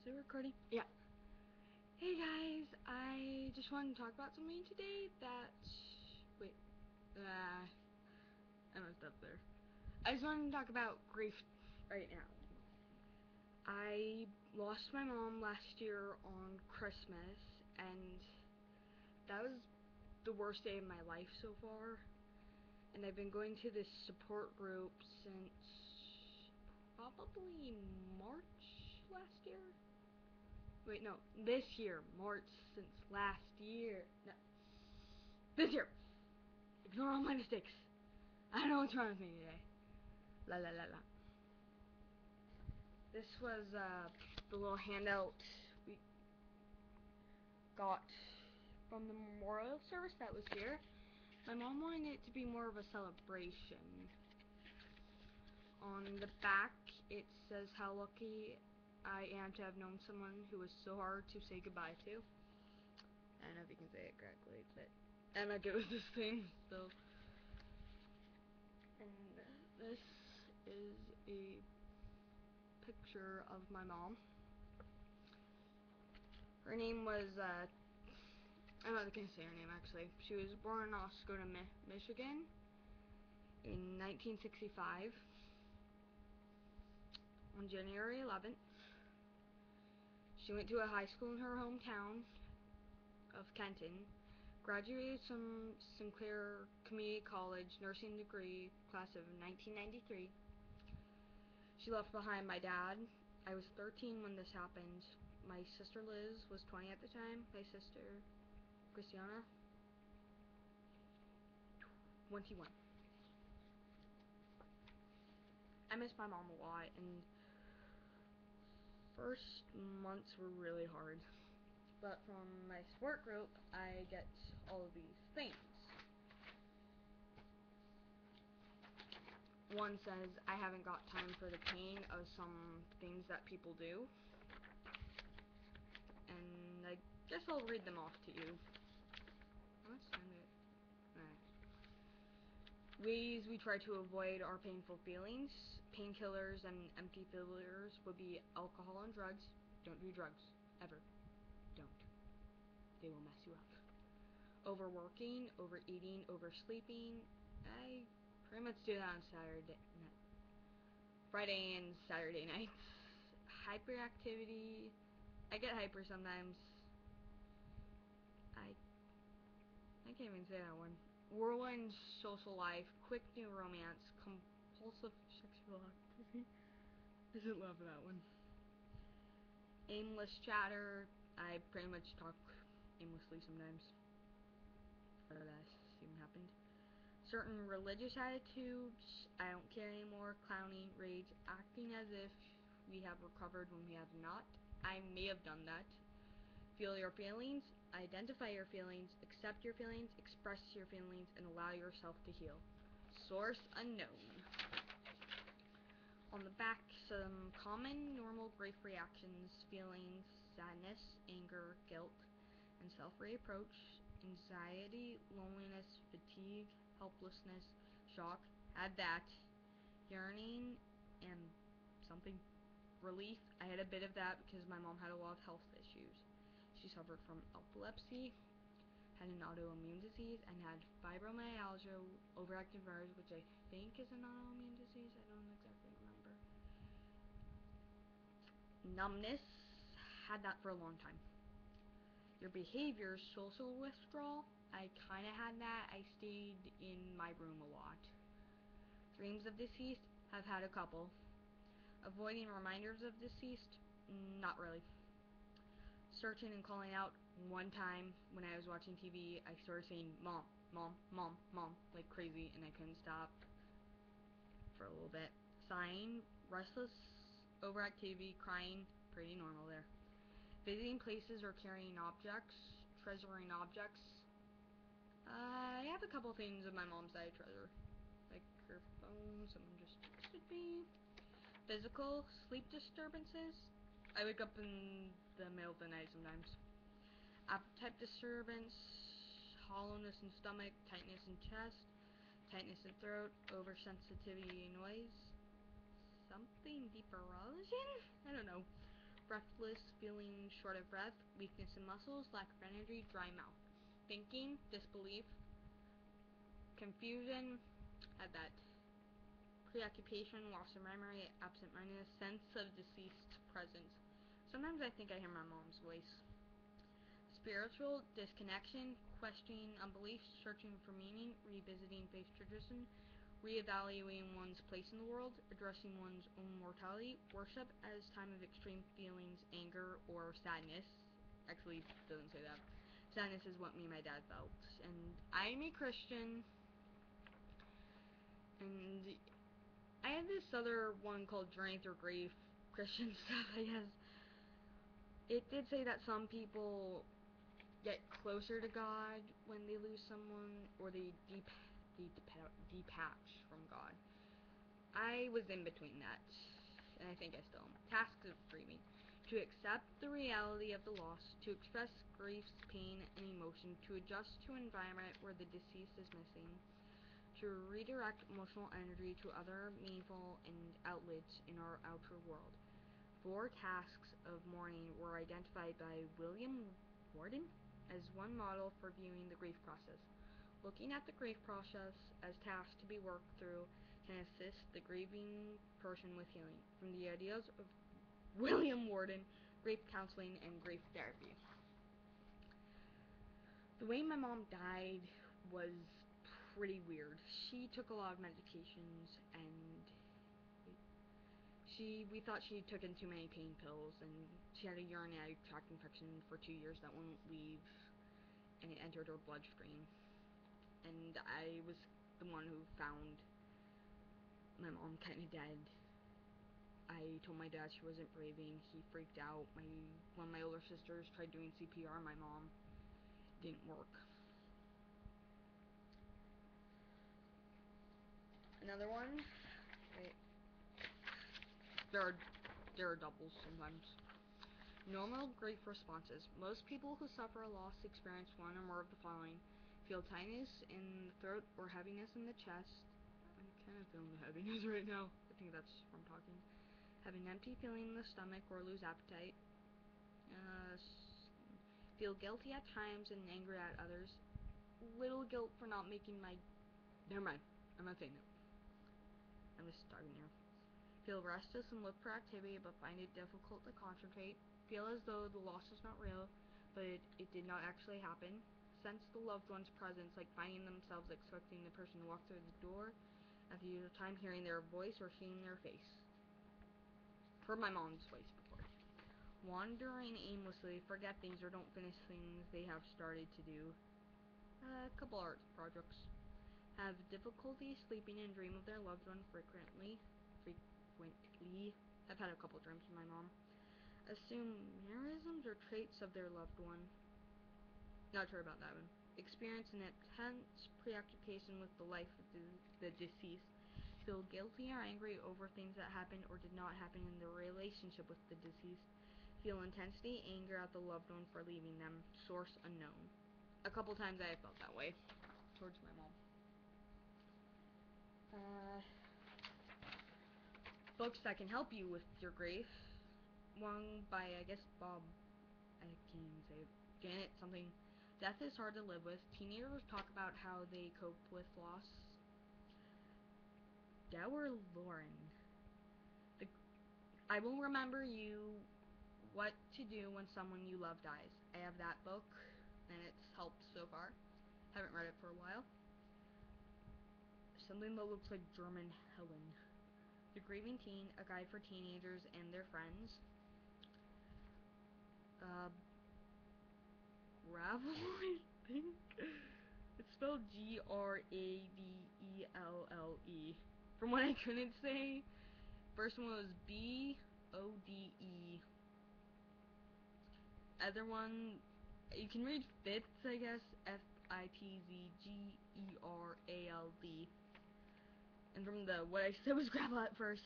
it recording? Yeah. Hey guys, I just wanted to talk about something today that... Wait. I messed up there. I just wanted to talk about grief right now. I lost my mom last year on Christmas, and that was the worst day of my life so far. And I've been going to this support group since probably March last year. Wait, no, this year, March, since last year. No, this year. Ignore all my mistakes. I don't know what's wrong with me today. La la la la. This was the little handout we got from the memorial service that was here. My mom wanted it to be more of a celebration. On the back, it says how lucky I am to have known someone who was so hard to say goodbye to. I don't know if you can say it correctly, but I'm not good with this thing, so. And this is a picture of my mom. Her name was, I'm not gonna say her name actually. She was born in Oscoda, Michigan in 1965 on January 11th. She went to a high school in her hometown of Kenton, graduated from Sinclair Community College nursing degree class of 1993. She left behind my dad. I was 13 when this happened. My sister Liz was 20 at the time. My sister Christiana 21. I miss my mom a lot, and first months were really hard. But from my support group, I get all of these things. One says, I haven't got time for the pain of some things that people do. And I guess I'll read them off to you. How much time do I... Alright. Ways we try to avoid our painful feelings. Painkillers and empty fillers would be alcohol and drugs. Don't do drugs. Ever. Don't. They will mess you up. Overworking, overeating, oversleeping. I pretty much do that on Friday and Saturday nights. Hyperactivity. I get hyper sometimes. I can't even say that one. Whirlwind social life, quick new romance, compulsive sexual activity. I didn't love that one. Aimless chatter. I pretty much talk aimlessly sometimes. Or that's even happened. Certain religious attitudes. I don't care anymore. Clowning, rage, acting as if we have recovered when we have not. I may have done that. Feel your feelings, identify your feelings, accept your feelings, express your feelings, and allow yourself to heal. Source unknown. On the back, some common normal grief reactions, feelings, sadness, anger, guilt, and self-reproach, anxiety, loneliness, fatigue, helplessness, shock, had that, yearning, and something, relief. I had a bit of that because my mom had a lot of health issues. She suffered from epilepsy, had an autoimmune disease, and had fibromyalgia, overactive nerves, which I think is an autoimmune disease. I don't exactly remember. Numbness, had that for a long time. Your behavior, social withdrawal, I kind of had that. I stayed in my room a lot. Dreams of deceased, have had a couple. Avoiding reminders of deceased, not really. Searching and calling out, one time when I was watching TV, I started saying mom, mom, mom, mom, like crazy, and I couldn't stop for a little bit. Sighing, restless, overactivity, crying, pretty normal there. Visiting places or carrying objects, treasuring objects. I have a couple things of my mom's that I treasure, like her phone. Someone just texted me. Physical, sleep disturbances. I wake up in the middle of the night sometimes. Appetite disturbance, hollowness in stomach, tightness in chest, tightness in throat, oversensitivity to noise, something deeper religion? I don't know. breathless, feeling short of breath, weakness in muscles, lack of energy, dry mouth. Thinking, disbelief, confusion, had that preoccupation, loss of memory, absent-mindedness, sense of deceased presence. Sometimes I think I hear my mom's voice. Spiritual disconnection, questioning unbelief, searching for meaning, revisiting faith tradition, reevaluating one's place in the world, addressing one's own mortality, worship as time of extreme feelings, anger, or sadness. Actually, it doesn't say that. Sadness is what me and my dad felt. And I'm a Christian, and I had this other one called Journey Through Grief, Christian stuff, I guess. It did say that some people get closer to God when they lose someone, or they detach from God. I was in between that, and I think I still am. Tasks of grieving. To accept the reality of the loss, to express grief's pain and emotion, to adjust to an environment where the deceased is missing, to redirect emotional energy to other meaningful and outlets in our outer world. 4 tasks of mourning were identified by William Warden as one model for viewing the grief process. Looking at the grief process as tasks to be worked through can assist the grieving person with healing. From the ideas of William Warden, grief counseling and grief therapy. The way my mom died was pretty weird. She took a lot of medications, and we thought she took in too many pain pills, and she had a urinary tract infection for 2 years that wouldn't leave, and it entered her bloodstream. And I was the one who found my mom kind of dead. I told my dad she wasn't breathing. He freaked out. One of my older sisters tried doing CPR. My mom didn't work. Another one. Wait. There are doubles sometimes. Normal grief responses. Most people who suffer a loss experience one or more of the following: feel tightness in the throat or heaviness in the chest. I'm kind of feeling the heaviness right now. I think that's from talking. Have an empty feeling in the stomach or lose appetite. Feel guilty at times and angry at others. Little guilt for not making my... Never mind. I'm not saying it. I'm just starting here. Feel restless and look for activity but find it difficult to concentrate. Feel as though the loss is not real, but it did not actually happen. Sense the loved one's presence, like finding themselves expecting the person to walk through the door at the usual time, hearing their voice or seeing their face. Heard my mom's voice before. Wandering aimlessly, forget things or don't finish things they have started to do. A couple art projects. Have difficulty sleeping and dream of their loved one frequently. I've had a couple dreams with my mom. Assume mannerisms or traits of their loved one. Not sure about that one. Experience an intense preoccupation with the life of the deceased. Feel guilty or angry over things that happened or did not happen in the relationship with the deceased. Feel intensity, anger at the loved one for leaving them. Source unknown. A couple times I have felt that way towards my mom. Books that can help you with your grief. One by, I guess, Bob. I can't even say it. Janet something. Death is hard to live with. Teenagers talk about how they cope with loss. Dower Lauren. I Will Remember You, What to Do When Someone You Love Dies. I have that book, and it's helped so far. Haven't read it for a while. Something that looks like German Helen. The Grieving Teen, a guide for teenagers and their friends. Gravel, I think. It's spelled Gravelle. From what I couldn't say, first one was Bode. Other one, you can read Fitz, I guess. Fitzgerald. And from what I said was gravel at first.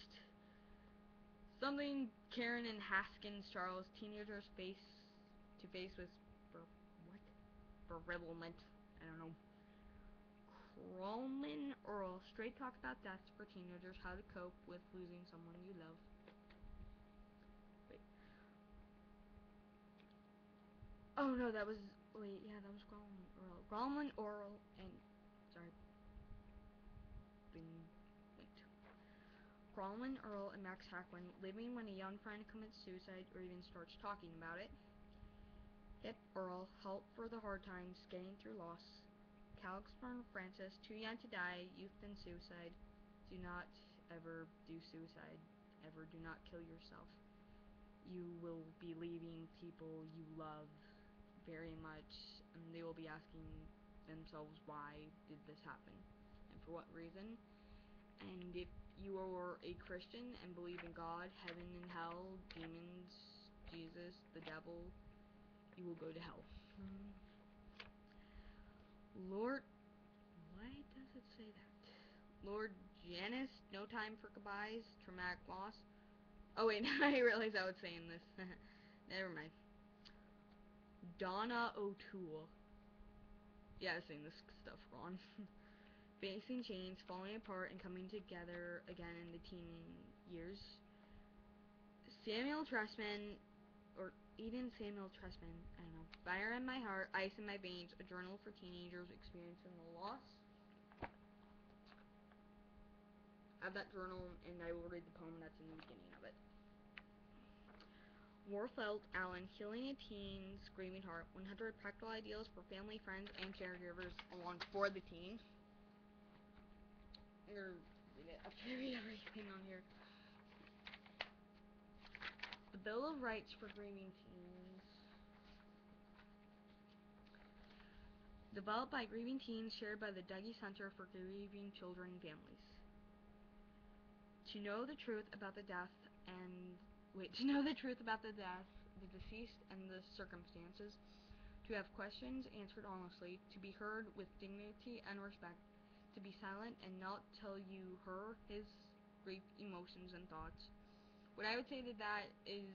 Something Karen and Haskins Charles, teenagers face to face with beribblement. I don't know. Krolman Earl, straight talk about death for teenagers, how to cope with losing someone you love. Wait. Oh no, that was, wait, yeah, that was Gromlin Earl. Gromlin Earl and, sorry, been linked. Gromlin Earl and Max Hackman living when a young friend commits suicide or even starts talking about it. Hip Earl, help for the hard times, getting through loss. Calixburn Francis, too young to die, youth and suicide. Do not ever do suicide. Ever do not kill yourself. You will be leaving people you love very much, and they will be asking themselves, why did this happen? And for what reason? And if you are a Christian and believe in God, heaven and hell, demons, Jesus, the devil, you will go to hell. Lord, why does it say that? Lord Janice, no time for goodbyes, traumatic loss. Oh wait, I realized I was saying this. Never mind. Donna O'Toole. Yeah, I was saying this stuff wrong. Facing change, falling apart, and coming together again in the teen years. Samuel Tressman, or Eden Samuel Tressman, I don't know. Fire in my heart, ice in my veins, a journal for teenagers experiencing the loss. I have that journal, and I will read the poem that's in the beginning of it. Warfelt Allen, Healing a Teen's Grieving Heart, 100 Practical Ideas for Family, Friends, and Caregivers along for the Teen. I'm going to read it after I read everything on here. The Bill of Rights for Grieving Teens. Developed by grieving teens, shared by the Dougie Center for Grieving Children and Families. To know the truth about the death the deceased, and the circumstances. To have questions answered honestly. To be heard with dignity and respect. To be silent and not tell you his grief, emotions, and thoughts. What I would say to that is,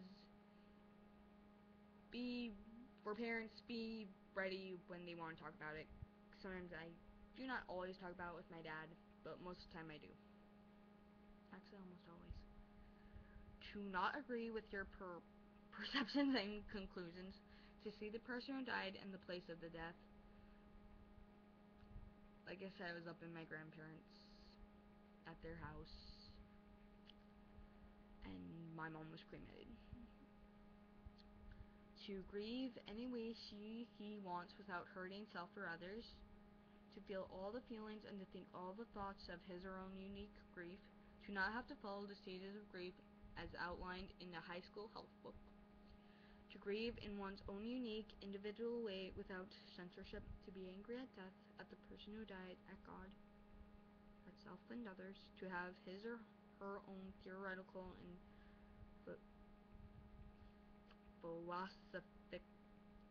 for parents, be ready when they want to talk about it. Sometimes I do not always talk about it with my dad, but most of the time I do. Actually, almost always. To not agree with your perceptions and conclusions. To see the person who died and the place of the death. Like I said, I was up in my grandparents' at their house, and my mom was cremated. To grieve any way he wants without hurting self or others. To feel all the feelings and to think all the thoughts of his or own unique grief. To not have to follow the stages of grief as outlined in the high school health book. To grieve in one's own unique, individual way without censorship. To be angry at death, at the person who died, at God, at self and others. To have his or her own theoretical and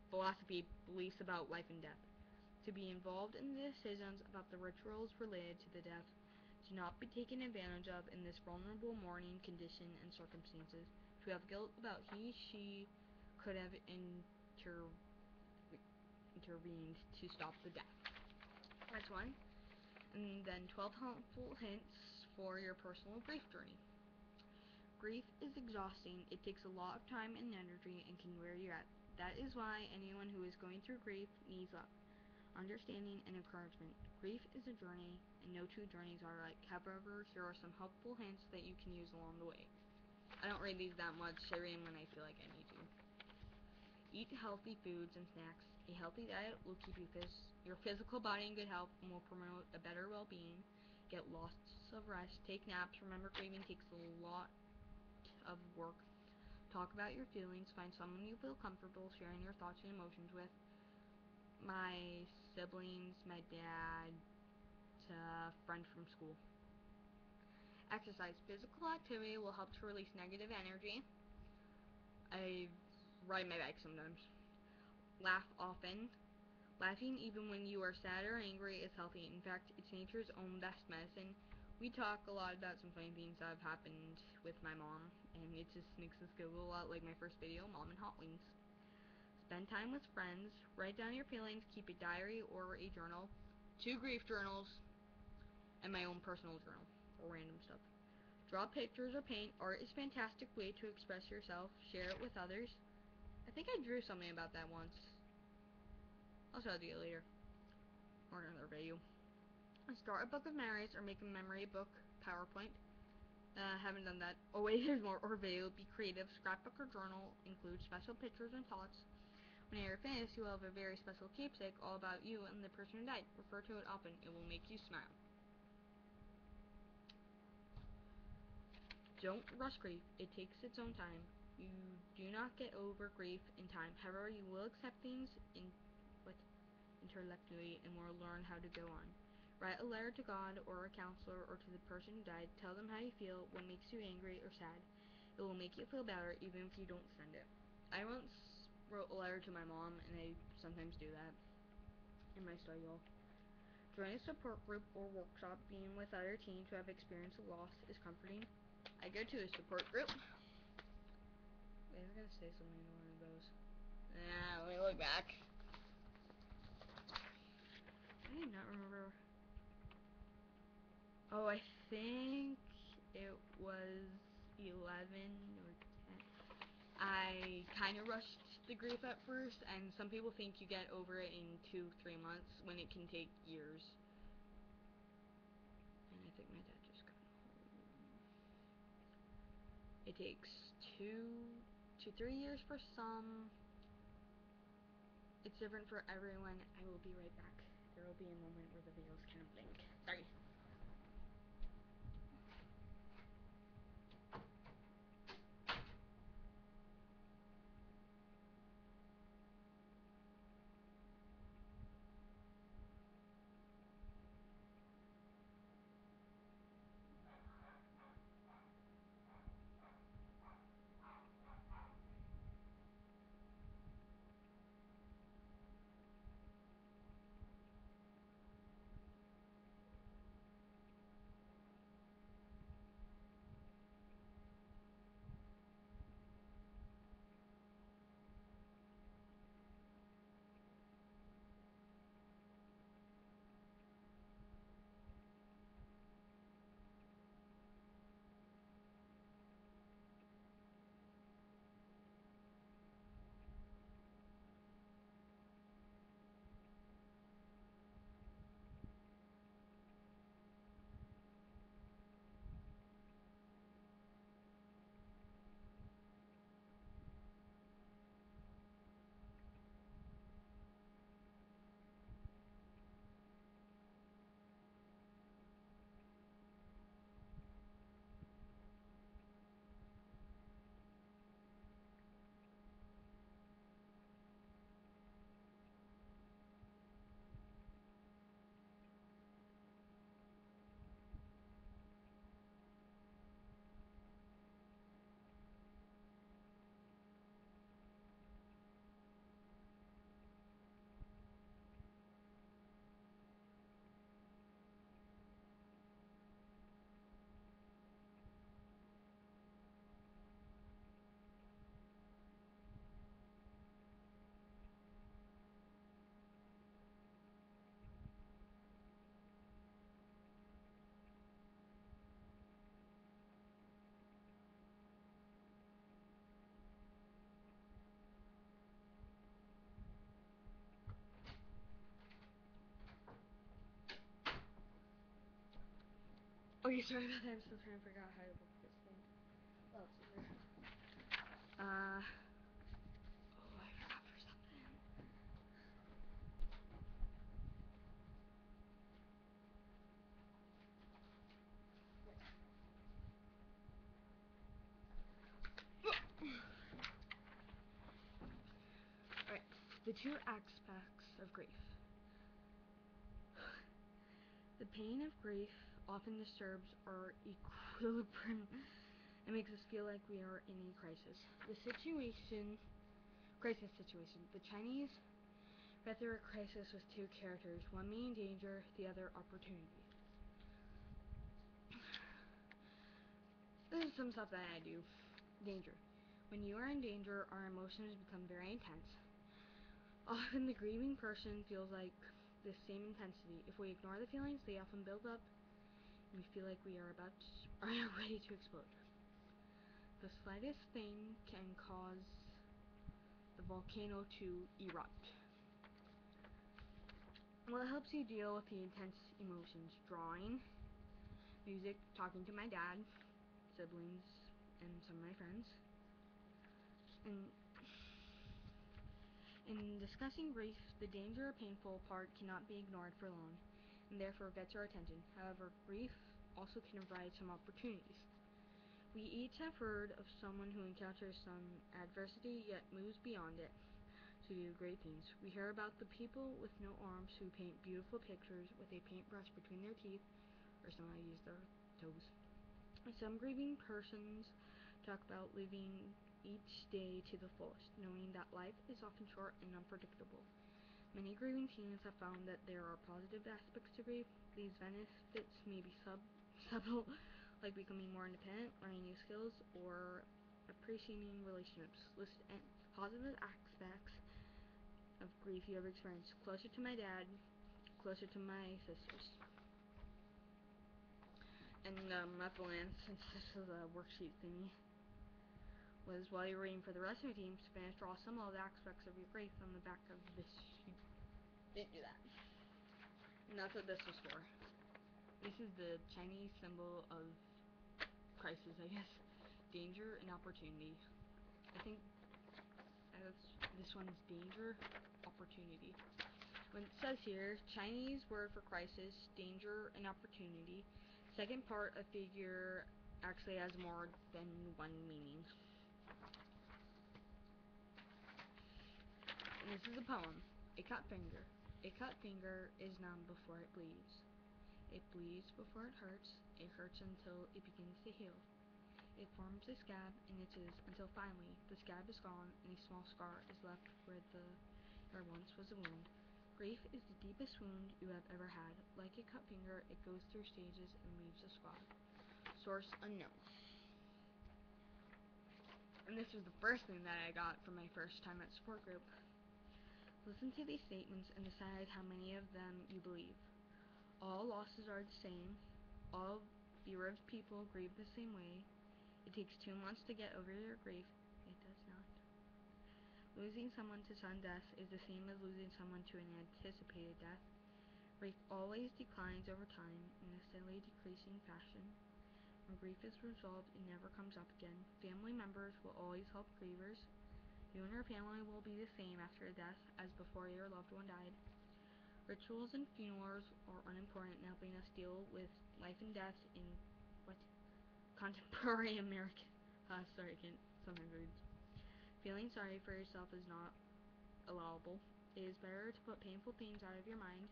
philosophy beliefs about life and death. To be involved in the decisions about the rituals related to the death. To not be taken advantage of in this vulnerable mourning condition and circumstances. To have guilt about she could have intervened to stop the death. That's one. And then 12 helpful hints for your personal grief journey. Grief is exhausting. It takes a lot of time and energy and can wear you out. That is why anyone who is going through grief needs understanding and encouragement. Grief is a journey, and no two journeys are alike. However, here are some helpful hints that you can use along the way. I don't read these that much. I read them when I feel like I need to. Eat healthy foods and snacks. A healthy diet will keep your physical body in good health and will promote a better well-being. Get lots of rest. Take naps. Remember, grieving takes a lot of work. Talk about your feelings. Find someone you feel comfortable sharing your thoughts and emotions with. My siblings, my dad, a friend from school. Exercise. Physical activity will help to release negative energy. I ride my bike sometimes. Laugh often. Laughing even when you are sad or angry is healthy. In fact, it's nature's own best medicine. We talk a lot about some funny things that have happened with my mom, and it just makes us giggle a lot, like my first video, Mom and Hot Wings. Spend time with friends. Write down your feelings. Keep a diary or a journal. 2 grief journals, and my own personal journal for random stuff. Draw pictures or paint. Art is a fantastic way to express yourself. Share it with others. I think I drew something about that once. I'll show you later. Or another video. Start a book of memories or make a memory book PowerPoint. Haven't done that. Oh wait, there's more. Or video. Be creative. Scrapbook or journal. Include special pictures and thoughts. When you're finished, you will have a very special keepsake all about you and the person who died. Refer to it often. It will make you smile. Don't rush grief. It takes its own time. You do not get over grief in time. However, you will accept things intellectually and will learn how to go on. Write a letter to God or a counselor or to the person who died. Tell them how you feel, what makes you angry or sad. It will make you feel better even if you don't send it. I once wrote a letter to my mom, and I sometimes do that in my study hall. Join a support group or workshop. Being with other teens who have experienced loss is comforting. I go to a support group. Wait, I was gonna say something to one of those. Let me look back. I do not remember. Oh, I think it was 11 or 10. I kind of rushed the grief at first, and some people think you get over it in 2-3 months when it can take years. And I think my dad just got home. It takes 2 to 3 years for some. It's different for everyone. I will be right back. There will be a moment where the videos kind of blink. Sorry. Okay, sorry about that. I'm still trying to figure out how to book this thing. Oh, it's in there. Oh, I forgot for something. Alright, the two aspects of grief. The pain of grief often disturbs our equilibrium and makes us feel like we are in a crisis. Crisis situation. The Chinese read through a crisis with two characters, one meaning danger, the other opportunity. This is some stuff that I do. Danger. When you are in danger, our emotions become very intense. Often the grieving person feels like the same intensity. If we ignore the feelings, they often build up, and we feel like we are ready to explode. The slightest thing can cause the volcano to erupt. What helps you deal with the intense emotions? Drawing, music, talking to my dad, siblings, and some of my friends. And in discussing grief, the danger or painful part cannot be ignored for long, and therefore gets our attention. However, grief also can provide some opportunities. We each have heard of someone who encounters some adversity yet moves beyond it to do great things. We hear about the people with no arms who paint beautiful pictures with a paintbrush between their teeth, or somebody use their toes. Some grieving persons talk about living each day to the fullest, knowing that life is often short and unpredictable. Many grieving teens have found that there are positive aspects to grief. These benefits may be subtle, like becoming more independent, learning new skills, or appreciating relationships. List positive aspects of grief you ever experienced. Closer to my dad, closer to my sisters. And at the land, since this is a worksheet thingy, was while you're waiting for the rest of your team to finish, draw some of the aspects of your grief on the back of this sheet. Didn't do that. And that's what this was for. This is the Chinese symbol of crisis, I guess. Danger and opportunity. I think this one's danger, opportunity. When it says here, Chinese word for crisis, danger and opportunity. Second part, a figure actually has more than one meaning. And this is a poem. A cut finger. A cut finger is numb before it bleeds. It bleeds before it hurts. It hurts until it begins to heal. It forms a scab and itches until finally the scab is gone and a small scar is left where there once was a wound. Grief is the deepest wound you have ever had. Like a cut finger, it goes through stages and leaves a scar. Source unknown. And this was the first thing that I got from my first time at support group. Listen to these statements and decide how many of them you believe. All losses are the same. All bereaved people grieve the same way. It takes 2 months to get over your grief. It does not. Losing someone to sudden death is the same as losing someone to an anticipated death. Grief always declines over time in a steadily decreasing fashion. When grief is resolved, it never comes up again. Family members will always help grievers. You and your family will be the same after a death as before your loved one died. Rituals and funerals are unimportant in helping us deal with life and death in contemporary American. Sorry, I can't sometimes read. Feeling sorry for yourself is not allowable. It is better to put painful things out of your mind.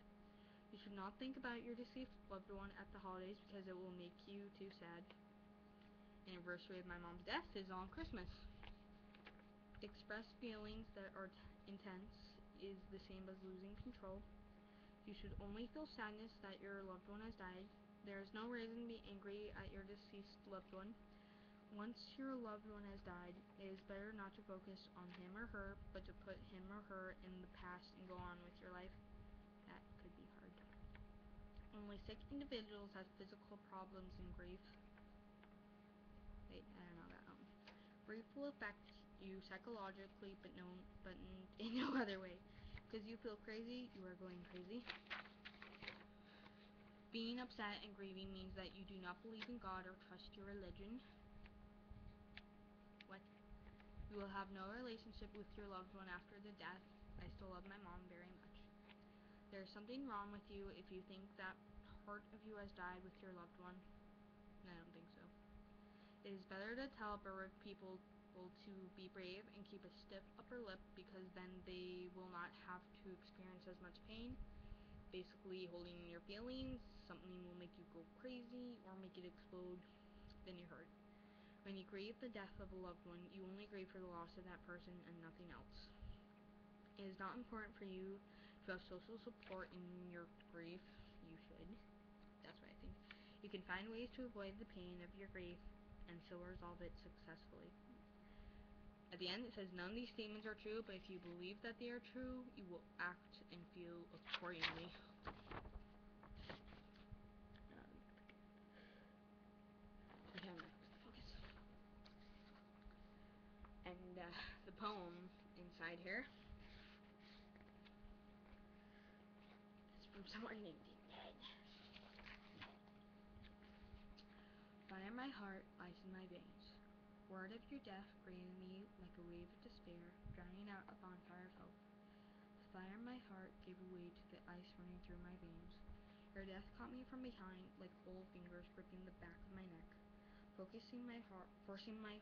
You should not think about your deceased loved one at the holidays because it will make you too sad. Anniversary of my mom's death is on Christmas. Express feelings that are intense is the same as losing control. You should only feel sadness that your loved one has died. There is no reason to be angry at your deceased loved one. Once your loved one has died, it is better not to focus on him or her, but to put him or her in the past and go on with your life. That could be hard. Only sick individuals have physical problems in grief. Wait, I don't know that. Grief will affect you psychologically, but in no other way. Because you feel crazy, you are going crazy. Being upset and grieving means that you do not believe in God or trust your religion. What? You will have no relationship with your loved one after the death. I still love my mom very much. There is something wrong with you if you think that part of you has died with your loved one. I don't think so. It is better to tell bereaved people to be brave and keep a stiff upper lip because then they will not have to experience as much pain. Basically, holding your feelings, something will make you go crazy or make it explode, then you hurt. When you grieve the death of a loved one, you only grieve for the loss of that person and nothing else. It is not important for you to have social support in your grief. You should. That's what I think. You can find ways to avoid the pain of your grief and still resolve it successfully. At the end, it says none of these statements are true, but if you believe that they are true, you will act and feel accordingly. Okay, I'm gonna focus. And the poem inside here from someone named Ned. Fire my heart, ice in my veins. Word of your death greeted me like a wave of despair, drowning out a bonfire of hope. The fire in my heart gave way to the ice running through my veins. Your death caught me from behind, like cold fingers gripping the back of my neck, forcing my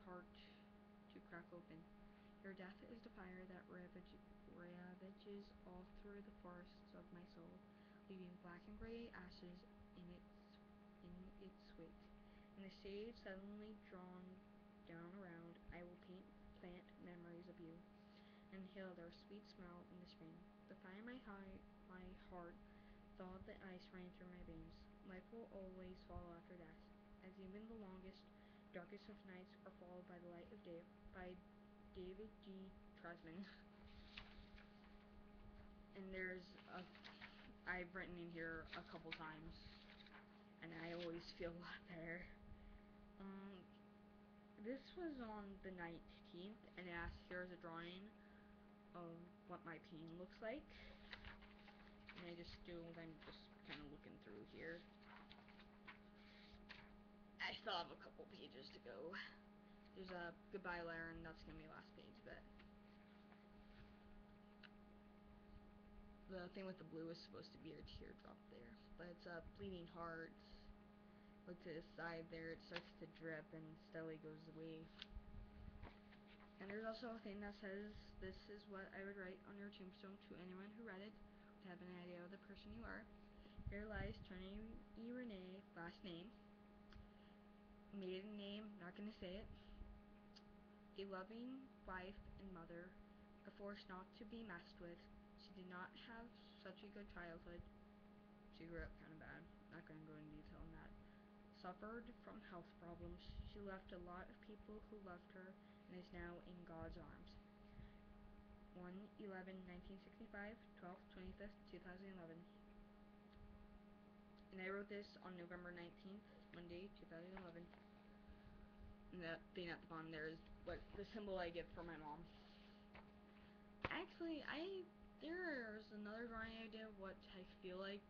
heart to crack open. Your death is the fire that ravages all through the forests of my soul, leaving black and gray ashes in its wake. In the shade suddenly drawn down around, I will plant memories of you, and inhale their sweet smell in the spring. The fire in my heart thawed the ice running through my veins. Life will always follow after death, as even the longest, darkest of nights are followed by the light of day. By David G. Trasman. And I've written in here a couple times, and I always feel a lot better. This was on the 19th, and it asked, here's a drawing of what my pain looks like. And I'm just kind of looking through here. I still have a couple pages to go. There's a goodbye letter, and that's going to be the last page, but the thing with the blue is supposed to be a teardrop there, but it's a bleeding heart. Look to the side there, it starts to drip and steadily goes away. And there's also a thing that says, this is what I would write on your tombstone to anyone who read it, to have an idea of the person you are. Here lies Tony E. Renee, last name, maiden name, not gonna say it, a loving wife and mother, a force not to be messed with. She did not have such a good childhood. She grew up kind of bad, not gonna go into detail on that. Suffered from health problems. She left a lot of people who loved her and is now in God's arms. 1/11/1965, 12th, 25th, 2011. And I wrote this on November 19th, Monday, 2011. And that thing at the bottom there is the symbol I get for my mom. Actually, there's another drawing I did of what I feel like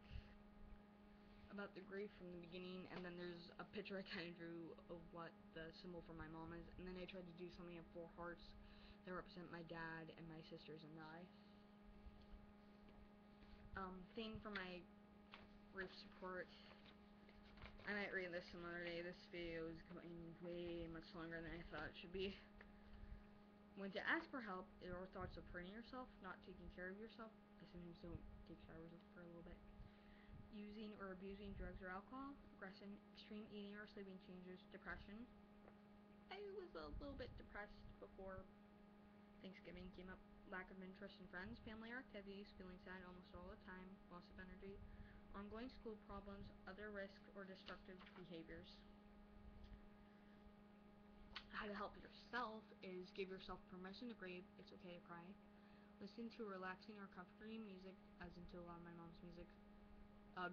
about the grief from the beginning, and then there's a picture I kind of drew of what the symbol for my mom is, and then I tried to do something of 4 hearts that represent my dad and my sisters and I. Thing for my grief support, I might read this some other day. This video is going way much longer than I thought it should be. When to ask for help or thoughts of hurting yourself, not taking care of yourself. I sometimes don't take showers for a little bit. Using or abusing drugs or alcohol, aggression, extreme eating or sleeping changes, depression. I was a little bit depressed before Thanksgiving came up. Lack of interest in friends, family, or activities, feeling sad almost all the time, loss of energy, ongoing school problems, other risk or destructive behaviors. How to help yourself is give yourself permission to grieve. It's okay to cry. Listen to relaxing or comforting music, as into a lot of my mom's music.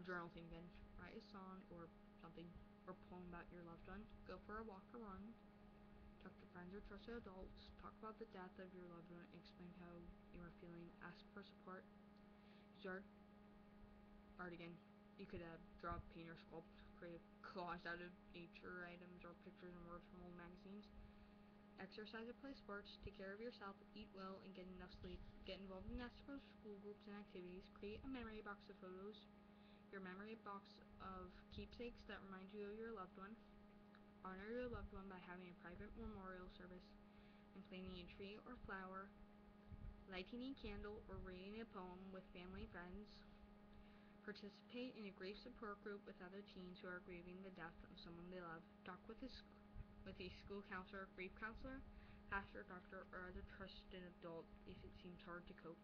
Journal thing again. Write a song or something, or poem about your loved one. Go for a walk or run. Talk to friends or trusted adults. Talk about the death of your loved one. Explain how you are feeling. Ask for support. Use art again. You could draw, paint, or sculpt. Create collage out of nature items or pictures and words from old magazines. Exercise or play sports. Take care of yourself. Eat well and get enough sleep. Get involved in extra school groups and activities. Create a memory box of photos. Your memory box of keepsakes that remind you of your loved one. Honor your loved one by having a private memorial service and planting a tree or flower, lighting a candle, or reading a poem with family and friends. Participate in a grief support group with other teens who are grieving the death of someone they love. Talk with a school counselor, grief counselor, pastor, doctor, or other trusted adult if it seems hard to cope.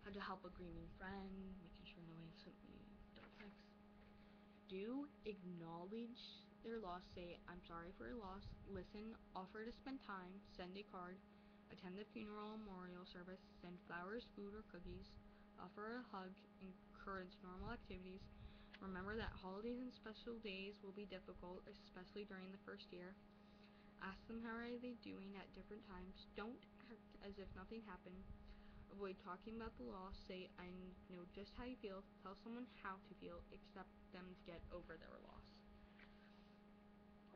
How to help a grieving friend, making sure no one instantly does text. Do acknowledge their loss. Say, I'm sorry for your loss. Listen, offer to spend time, send a card, attend the funeral memorial service, send flowers, food, or cookies, offer a hug, encourage normal activities. Remember that holidays and special days will be difficult, especially during the first year. Ask them how are they doing at different times. Don't act as if nothing happened. avoid talking about the loss. Say, I know just how you feel. Tell someone how to feel. Expect them to get over their loss.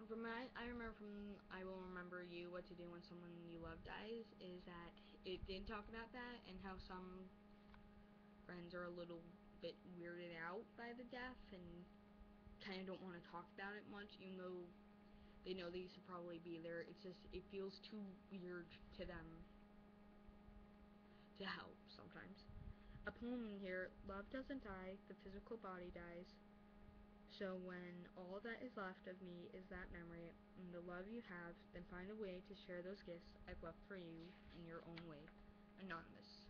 From what I remember from I Will Remember You, What to Do When Someone You Love Dies, is that it did talk about that and how some friends are a little bit weirded out by the death and kind of don't want to talk about it much, even though they know they used to probably be there. It's just, it feels too weird to them to help sometimes. A poem in here: love doesn't die, the physical body dies. So when all that is left of me is that memory and the love you have, then find a way to share those gifts I've left for you in your own way. Anonymous.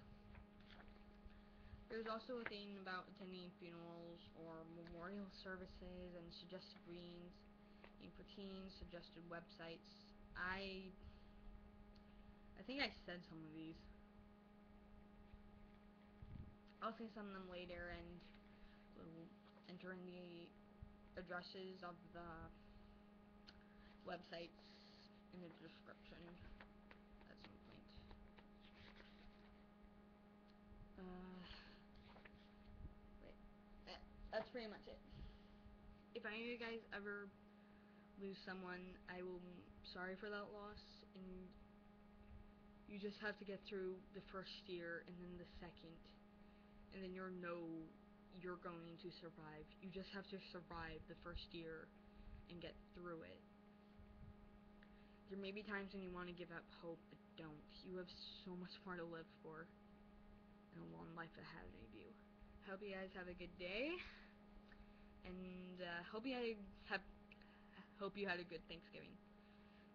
There's also a thing about attending funerals or memorial services and suggested readings for teens, suggested websites. I think I said some of these. I'll say some of them later, and we'll enter in the addresses of the websites in the description at some point. Wait, that's pretty much it. If any of you guys ever lose someone, I will sorry for that loss, and you just have to get through the first year and then the second, and then you're going to survive. You just have to survive the first year and get through it. There may be times when you want to give up hope, but don't. You have so much more to live for and a long life ahead of you. Hope you guys have a good day, and hope you had a good Thanksgiving.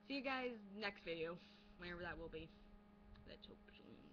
See you guys next video, whenever that will be. Let's hope soon.